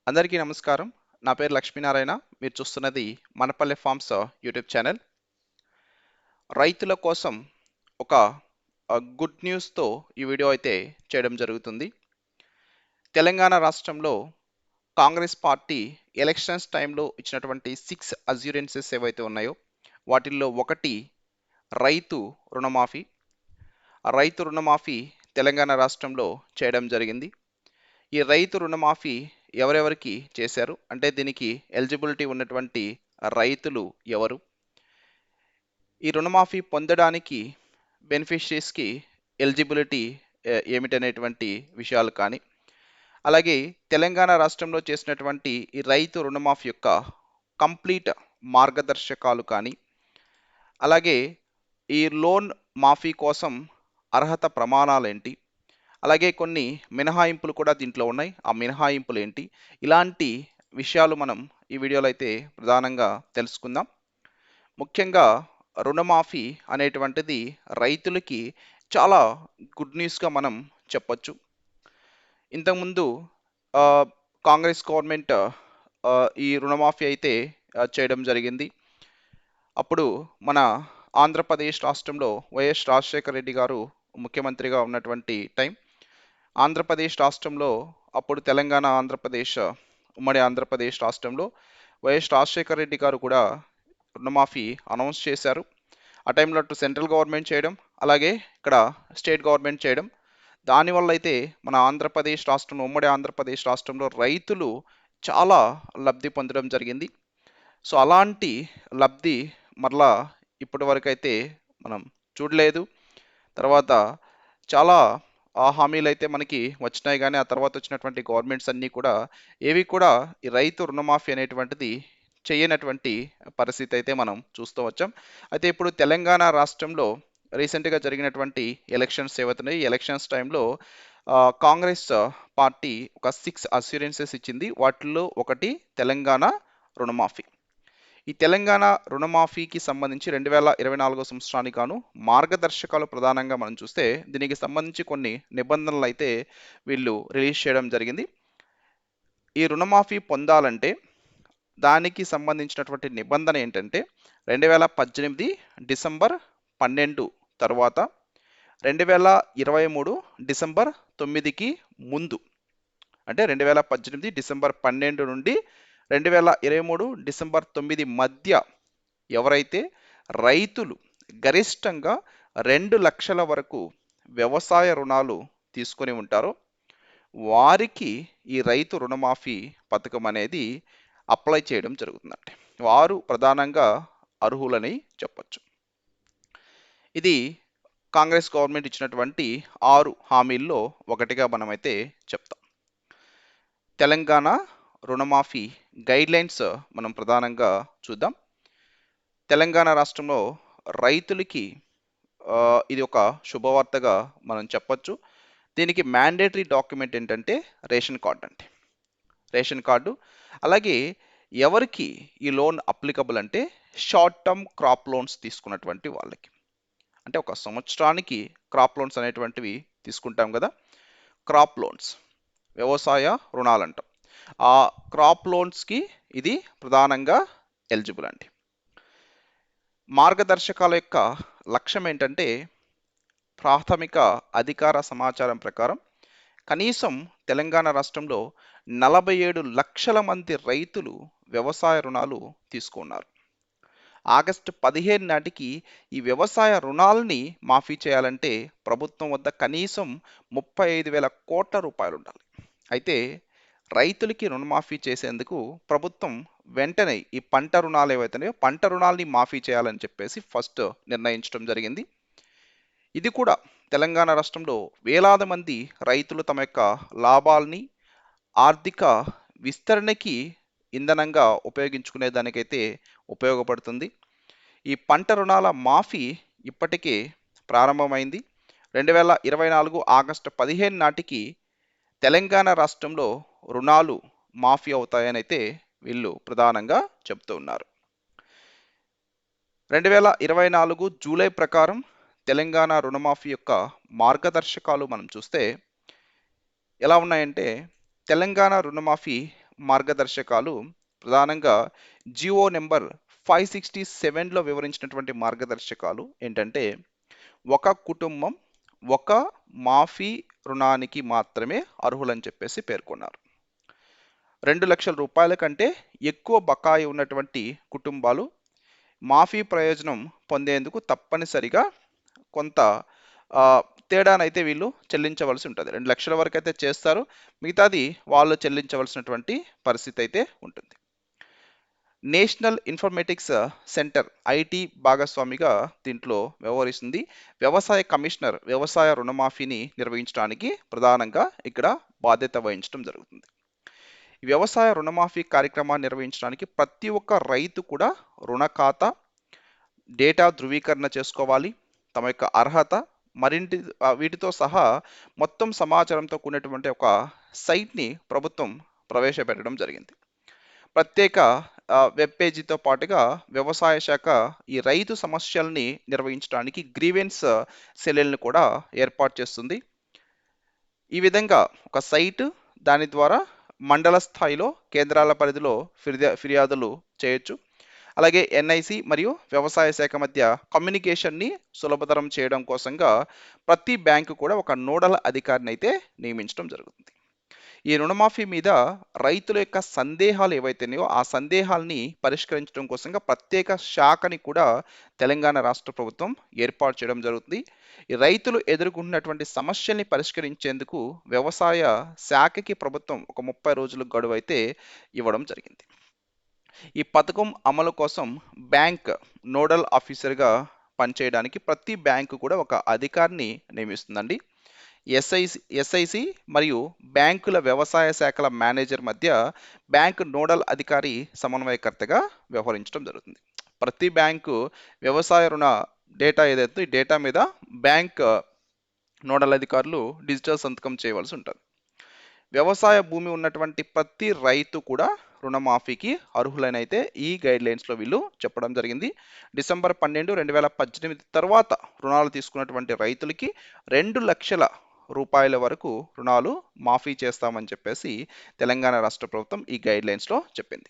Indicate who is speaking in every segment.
Speaker 1: అందరికీ నమస్కారం. నా పేరు లక్ష్మీనారాయణ. మీరు చూస్తున్నది మనపల్లె ఫార్మ్స్ యూట్యూబ్ ఛానల్. రైతుల కోసం ఒక గుడ్ న్యూస్‌తో ఈ వీడియో అయితే చేయడం జరుగుతుంది. తెలంగాణ రాష్ట్రంలో కాంగ్రెస్ పార్టీ ఎలక్షన్స్ టైంలో ఇచ్చినటువంటి 6 అస్యూరెన్సెస్ ఏవైతే ఉన్నాయో వాటిల్లో ఒకటి రైతు రుణమాఫీ. ఆ రైతు రుణమాఫీ తెలంగాణ రాష్ట్రంలో చేయడం జరిగింది. ఈ రైతు రుణమాఫీ ఎవరెవరికి చేశారు? అంటే దీనికి ఎలిజిబిలిటీ ఉన్నటువంటి రైతులు ఎవరు? ఈ రుణమాఫీ పొందడానికి బెనిఫిషరీస్‌కి ఎలిజిబిలిటీ ఏమిటనేటువంటి విషయాలు కానీ, అలాగే తెలంగాణ రాష్ట్రంలో చేసినటువంటి ఈ రైతు రుణమాఫీ యొక్క కంప్లీట్ మార్గదర్శకాలు కానీ, అలాగే ఈ లోన్ మాఫీ కోసం అర్హత ప్రమాణాలేంటి? అలాగే కొన్ని మినహాయింపులు కూడా దీంట్లో ఉన్నాయి. ఆ మినహాయింపులు ఏంటి? ఇలాంటి విషయాలు మనం ఈ వీడియోలో అయితే ప్రధానంగా తెలుసుకుందాం. ముఖ్యంగా రుణమాఫీ అనేటువంటిది రైతులకి చాలా గుడ్ న్యూస్‌గా మనం చెప్పొచ్చు. ఇంతకుముందు ఆహ్, కాంగ్రెస్ గవర్నమెంట్ ఈ రుణమాఫీ అయితే చేయడం జరిగింది. అప్పుడు మన ఆంధ్రప్రదేశ్ రాష్ట్రంలో వైఎస్ రాజశేఖర రెడ్డి గారు ముఖ్యమంత్రిగా ఉన్నటువంటి టైం. ఆంధ్రప్రదేశ్ రాష్ట్రంలో అప్పుడు తెలంగాణ, ఆంధ్రప్రదేశ్ ఉమ్మడి ఆంధ్రప్రదేశ్ రాష్ట్రంలో వైఎస్ రాజశేఖర రెడ్డి గారు కూడా రుణమాఫీ అనౌన్స్ చేశారు. ఆ టైంలో అటు సెంట్రల్ గవర్నమెంట్ చేయడం, అలాగే ఇక్కడ స్టేట్ గవర్నమెంట్ చేయడం. దానివల్ల అయితే మన ఆంధ్రప్రదేశ్ రాష్ట్రంలో, ఉమ్మడి ఆంధ్రప్రదేశ్ రాష్ట్రంలో రైతులు చాలా లబ్ధి పొందడం జరిగింది. సో అలాంటి లబ్ధి మరలా ఇప్పటి వరకైతే మనం చూడలేదు. తర్వాత చాలా హామీలు అయితే మనకి వచ్చినాయి, కానీ ఆ తర్వాత వచ్చినటువంటి గవర్నమెంట్స్ అన్నీ కూడా ఏవి కూడా ఈ రైతు రుణమాఫీ అనేటువంటిది చేయనటువంటి పరిస్థితి అయితే మనం చూస్తూ వచ్చాం. అయితే ఇప్పుడు తెలంగాణ రాష్ట్రంలో రీసెంట్గా జరిగినటువంటి ఎలక్షన్స్ ఏవైతున్నాయి, ఈ ఎలక్షన్స్ టైంలో కాంగ్రెస్ పార్టీ ఒక 6 అస్యూరెన్సెస్ ఇచ్చింది. వాటిల్లో ఒకటి తెలంగాణ రుణమాఫీ. ఈ తెలంగాణ రుణమాఫీకి సంబంధించి 2024 సంవత్సరానికి గాను మార్గదర్శకాలు ప్రధానంగా మనం చూస్తే దీనికి సంబంధించి కొన్ని నిబంధనలు అయితే వీళ్ళు రిలీజ్ చేయడం జరిగింది. ఈ రుణమాఫీ పొందాలంటే దానికి సంబంధించినటువంటి నిబంధన ఏంటంటే 2018 డిసెంబర్ 12 తర్వాత 2023 డిసెంబర్ 9కి ముందు, అంటే 2018 డిసెంబర్ 12 నుండి 2023 డిసెంబర్ 9 మధ్య ఎవరైతే రైతులు గరిష్టంగా 2 లక్షల వరకు వ్యవసాయ రుణాలు తీసుకొని ఉంటారో వారికి ఈ రైతు రుణమాఫీ పథకం అనేది అప్లై చేయడం జరుగుతుందండి. వారు ప్రధానంగా అర్హులని చెప్పొచ్చు. ఇది కాంగ్రెస్ గవర్నమెంట్ ఇచ్చినటువంటి 6 హామీల్లో ఒకటిగా మనమైతే చెప్తాం. తెలంగాణ రుణమాఫీ గైడ్లైన్స్ మనం ప్రధానంగా చూద్దాం. తెలంగాణ రాష్ట్రంలో రైతులకి ఇది ఒక శుభవార్తగా మనం చెప్పొచ్చు. దీనికి మ్యాండేటరీ డాక్యుమెంట్ ఏంటంటే రేషన్ కార్డ్ అండి. Ration card. అలాగే ఎవరికి ఈ లోన్ అప్లికబుల్ అంటే షార్ట్ టర్మ్ క్రాప్ లోన్స్ తీసుకున్నటువంటి వాళ్ళకి. అంటే ఒక సంవత్సరానికి క్రాప్ లోన్స్ అనేటువంటివి తీసుకుంటాం కదా, క్రాప్ లోన్స్, వ్యవసాయ రుణాలు అంటాం. ఆ క్రాప్ లోన్స్కి ఇది ప్రధానంగా ఎలిజిబుల్ అండి. మార్గదర్శకాల యొక్క లక్ష్యం ఏంటంటే ప్రాథమిక అధికార సమాచారం ప్రకారం కనీసం తెలంగాణ రాష్ట్రంలో 47 లక్షల మంది రైతులు వ్యవసాయ రుణాలు తీసుకున్నారు. ఆగస్టు 15 నాటికి ఈ వ్యవసాయ రుణాలని మాఫీ చేయాలంటే ప్రభుత్వం వద్ద కనీసం 35,000 కోట్ల రూపాయలు ఉండాలి. అయితే రైతులకి రుణమాఫీ చేసేందుకు ప్రభుత్వం వెంటనే ఈ పంట రుణాలు ఏవైతున్నాయో పంట రుణాలని మాఫీ చేయాలని చెప్పేసి ఫస్ట్ నిర్ణయించడం జరిగింది. ఇది కూడా తెలంగాణ రాష్ట్రంలో వేలాది మంది రైతులు తమ యొక్క లాభాలని ఆర్థిక విస్తరణకి ఇంధనంగా ఉపయోగించుకునే దానికైతే ఉపయోగపడుతుంది. ఈ పంట రుణాల మాఫీ ఇప్పటికే ప్రారంభమైంది. 2024 ఆగస్టు 15 నాటికి తెలంగాణ రాష్ట్రంలో రుణాలు మాఫీ అవుతాయని అయితే వీళ్ళు ప్రధానంగా చెప్తూ ఉన్నారు. 2024 జూలై ప్రకారం తెలంగాణ రుణమాఫీ యొక్క మార్గదర్శకాలు మనం చూస్తే ఎలా ఉన్నాయంటే తెలంగాణ రుణమాఫీ మార్గదర్శకాలు ప్రధానంగా జియో నెంబర్ 567లో వివరించినటువంటి మార్గదర్శకాలు ఏంటంటే ఒక కుటుంబం ఒక మాఫీ రుణానికి మాత్రమే అర్హులని చెప్పేసి పేర్కొన్నారు. 2 లక్షల రూపాయల కంటే ఎక్కువ బకాయి ఉన్నటువంటి కుటుంబాలు మాఫీ ప్రయోజనం పొందేందుకు తప్పనిసరిగా కొంత ఆ, తేడానైతే వీళ్ళు చెల్లించవలసి ఉంటుంది. 2 లక్షల వరకు అయితే చేస్తారు, మిగతాది వాళ్ళు చెల్లించవలసినటువంటి పరిస్థితి అయితే ఉంటుంది. నేషనల్ ఇన్ఫర్మేటిక్స్ సెంటర్ ఐటీ భాగస్వామిగా దీంట్లో వ్యవహరిస్తుంది. వ్యవసాయ కమిషనర్ వ్యవసాయ రుణమాఫీని నిర్వహించడానికి ప్రధానంగా ఇక్కడ బాధ్యత వహించడం జరుగుతుంది. ఈ వ్యవసాయ రుణమాఫీ కార్యక్రమాన్ని నిర్వహించడానికి ప్రతి ఒక్క రైతు కూడా రుణ ఖాతా డేటా ధృవీకరణ చేసుకోవాలి. తమ యొక్క అర్హత మరింటి వీటితో సహా మొత్తం సమాచారంతో కూడినటువంటి ఒక సైట్ని ప్రభుత్వం ప్రవేశపెట్టడం జరిగింది. ప్రత్యేక వెబ్ పేజీతో పాటుగా వ్యవసాయ శాఖ ఈ రైతు సమస్యల్ని నిర్వహించడానికి గ్రీవెన్స్ సెల్లులను కూడా ఏర్పాటు చేస్తుంది. ఈ విధంగా ఒక సైట్, దాని ద్వారా మండల స్థాయిలో కేంద్రాల పరిధిలో ఫిర్యాదులు చేయొచ్చు. అలాగే ఎన్ఐసి మరియు వ్యవసాయ శాఖ మధ్య కమ్యూనికేషన్ని సులభతరం చేయడం కోసంగా ప్రతి బ్యాంకు కూడా ఒక నోడల్ అధికారిని అయితే నియమించడం జరుగుతుంది. ఈ రుణమాఫీ మీద రైతుల యొక్క సందేహాలు ఏవైతున్నాయో ఆ సందేహాల్ని పరిష్కరించడం కోసంగా ప్రత్యేక శాఖని కూడా తెలంగాణ రాష్ట్ర ప్రభుత్వం ఏర్పాటు చేయడం జరుగుతుంది. ఈ రైతులు ఎదుర్కొంటున్నటువంటి సమస్యల్ని పరిష్కరించేందుకు వ్యవసాయ శాఖకి ప్రభుత్వం ఒక 30 రోజుల గడువు అయితే ఇవ్వడం జరిగింది. ఈ పథకం అమలు కోసం బ్యాంక్ నోడల్ ఆఫీసర్గా పనిచేయడానికి ప్రతి బ్యాంకు కూడా ఒక అధికారిని నియమిస్తుందండి. ఎస్ఐసి మరియు బ్యాంకుల వ్యవసాయ శాఖల మేనేజర్ మధ్య బ్యాంకు నోడల్ అధికారి సమన్వయకర్తగా వ్యవహరించడం జరుగుతుంది. ప్రతి బ్యాంకు వ్యవసాయ రుణ డేటా ఏదైతే ఈ డేటా మీద బ్యాంక్ నోడల్ అధికారులు డిజిటల్ సంతకం చేయవలసి ఉంటుంది. వ్యవసాయ భూమి ఉన్నటువంటి ప్రతి రైతు కూడా రుణమాఫీకి అర్హులనైతే ఈ గైడ్ లైన్స్లో వీళ్ళు చెప్పడం జరిగింది. డిసెంబర్ 12, 2018 తర్వాత రుణాలు తీసుకున్నటువంటి రైతులకి 2 లక్షల రూపాయల వరకు రుణాలు మాఫీ చేస్తామని చెప్పేసి తెలంగాణ రాష్ట్ర ప్రభుత్వం ఈ గైడ్ లైన్స్లో చెప్పింది.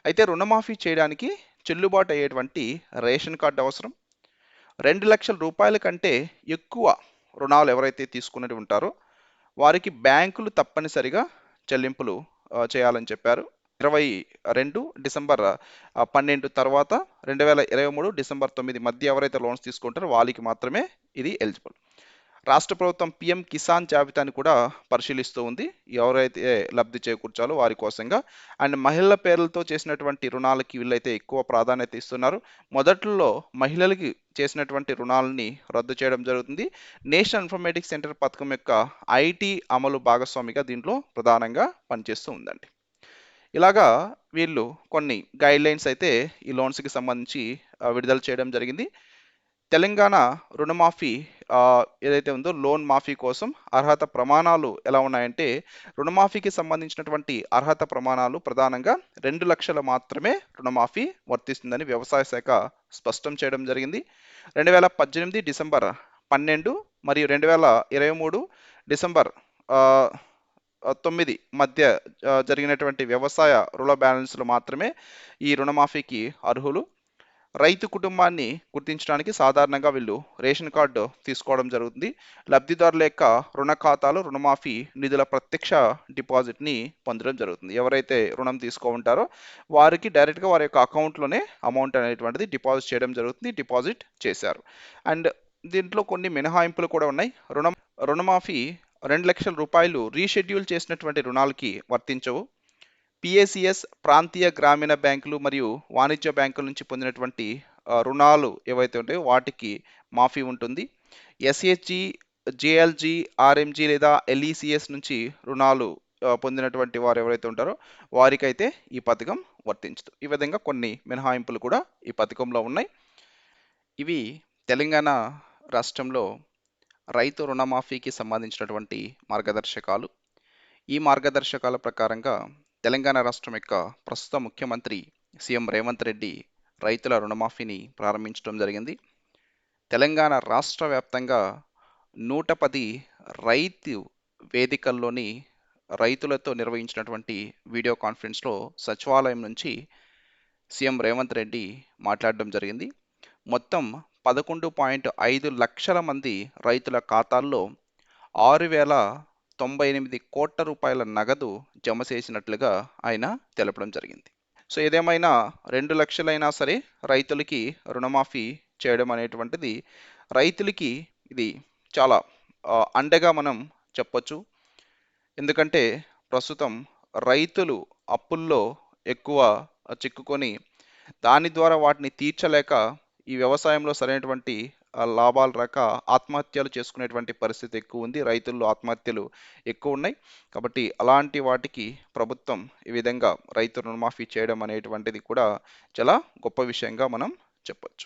Speaker 1: అయితే రుణమాఫీ చేయడానికి చెల్లుబాటు అయ్యేటువంటి రేషన్ కార్డు అవసరం. 2 లక్షల రూపాయల కంటే ఎక్కువ రుణాలు ఎవరైతే తీసుకున్నట్టు ఉంటారో వారికి బ్యాంకులు తప్పనిసరిగా చెల్లింపులు చేయాలని చెప్పారు. 22 డిసెంబర్ 12 తర్వాత 2023 డిసెంబర్ 9 మధ్య ఎవరైతే లోన్స్ తీసుకుంటారో వాళ్ళకి మాత్రమే ఇది ఎలిజిబుల్. రాష్ట్ర ప్రభుత్వం పిఎం కిసాన్ జాబితాని కూడా పరిశీలిస్తూ ఉంది, ఎవరైతే లబ్ధి చేకూర్చాలో వారి కోసంగా. అండ్ మహిళల పేర్లతో చేసినటువంటి రుణాలకి వీళ్ళైతే ఎక్కువ ప్రాధాన్యత ఇస్తున్నారు. మొదట్లో మహిళలకి చేసినటువంటి రుణాలని రద్దు చేయడం జరుగుతుంది. నేషనల్ ఇన్ఫర్మేటిక్స్ సెంటర్ పథకం యొక్క ఐటీ అమలు భాగస్వామిగా దీంట్లో ప్రధానంగా పనిచేస్తూ ఉందండి. ఇలాగా వీళ్ళు కొన్ని గైడ్ లైన్స్ అయితే ఈ లోన్స్కి సంబంధించి విడుదల చేయడం జరిగింది. తెలంగాణ రుణమాఫీ ఏదైతే ఉందో లోన్ మాఫీ కోసం అర్హత ప్రమాణాలు ఎలా ఉన్నాయంటే రుణమాఫీకి సంబంధించినటువంటి అర్హత ప్రమాణాలు ప్రధానంగా 2 లక్షలు మాత్రమే రుణమాఫీ వర్తిస్తుందని వ్యవసాయ శాఖ స్పష్టం చేయడం జరిగింది. 2018 డిసెంబర్ 12 మరియు 2023 డిసెంబర్ 9 మధ్య జరిగినటువంటి వ్యవసాయ రుణ బ్యాలెన్స్లు మాత్రమే ఈ రుణమాఫీకి అర్హులు. రైతు కుటుంబాన్ని గుర్తించడానికి సాధారణంగా వీళ్ళు రేషన్ కార్డు తీసుకోవడం జరుగుతుంది. లబ్ధిదారుల యొక్క రుణ ఖాతాలో రుణమాఫీ నిధుల ప్రత్యక్ష డిపాజిట్ని పొందడం జరుగుతుంది. ఎవరైతే రుణం ఉంటారో వారికి డైరెక్ట్గా వారి యొక్క అకౌంట్లోనే అమౌంట్ అనేటువంటిది డిపాజిట్ చేయడం జరుగుతుంది. డిపాజిట్ చేశారు. అండ్ దీంట్లో కొన్ని మినహాయింపులు కూడా ఉన్నాయి. రుణమాఫీ 2 లక్షల రూపాయలు రీషెడ్యూల్ చేసినటువంటి రుణాలకి వర్తించవు. పిఏసిఎస్ ప్రాంతీయ గ్రామీణ బ్యాంకులు మరియు వాణిజ్య బ్యాంకుల నుంచి పొందినటువంటి రుణాలు ఏవైతే ఉంటాయో వాటికి మాఫీ ఉంటుంది. ఎస్హెచ్జి, జేఎల్జి, ఆర్ఎంజి లేదా ఎల్ఈసిఎస్ నుంచి రుణాలు పొందినటువంటి వారు ఎవరైతే ఉంటారో వారికైతే ఈ పథకం వర్తించదు. ఈ విధంగా కొన్ని మినహాయింపులు కూడా ఈ పథకంలో ఉన్నాయి. ఇవి తెలంగాణ రాష్ట్రంలో రైతు రుణమాఫీకి సంబంధించినటువంటి మార్గదర్శకాలు. ఈ మార్గదర్శకాల ప్రకారంగా తెలంగాణ రాష్ట్రం యొక్క ప్రస్తుత ముఖ్యమంత్రి సీఎం రేవంత్ రెడ్డి రైతుల రుణమాఫీని ప్రారంభించడం జరిగింది. తెలంగాణ రాష్ట్ర వ్యాప్తంగా 110 రైతు వేదికల్లోని రైతులతో నిర్వహించినటువంటి వీడియో కాన్ఫరెన్స్లో సచివాలయం నుంచి సీఎం రేవంత్ రెడ్డి మాట్లాడడం జరిగింది. మొత్తం 11.5 లక్షల మంది రైతుల ఖాతాల్లో 6,098 కోట్ల రూపాయల నగదు జమ చేసినట్లుగా ఆయన తెలపడం జరిగింది. సో ఏదేమైనా 2 లక్షలైనా సరే రైతులకి రుణమాఫీ చేయడం అనేటువంటిది రైతులకి ఇది చాలా అండగా మనం చెప్పొచ్చు. ఎందుకంటే ప్రస్తుతం రైతులు అప్పుల్లో ఎక్కువ చిక్కుకొని దాని ద్వారా వాటిని తీర్చలేక ఈ వ్యవసాయంలో సరైనటువంటి లాభాలు రాక ఆత్మహత్యలు చేసుకునేటువంటి పరిస్థితి ఎక్కువ ఉంది. రైతుల్లో ఆత్మహత్యలు ఎక్కువ ఉన్నాయి. కాబట్టి అలాంటి వాటికి ప్రభుత్వం ఈ విధంగా రైతు రుణమాఫీ చేయడం అనేటువంటిది కూడా చాలా గొప్ప విషయంగా మనం చెప్పొచ్చు.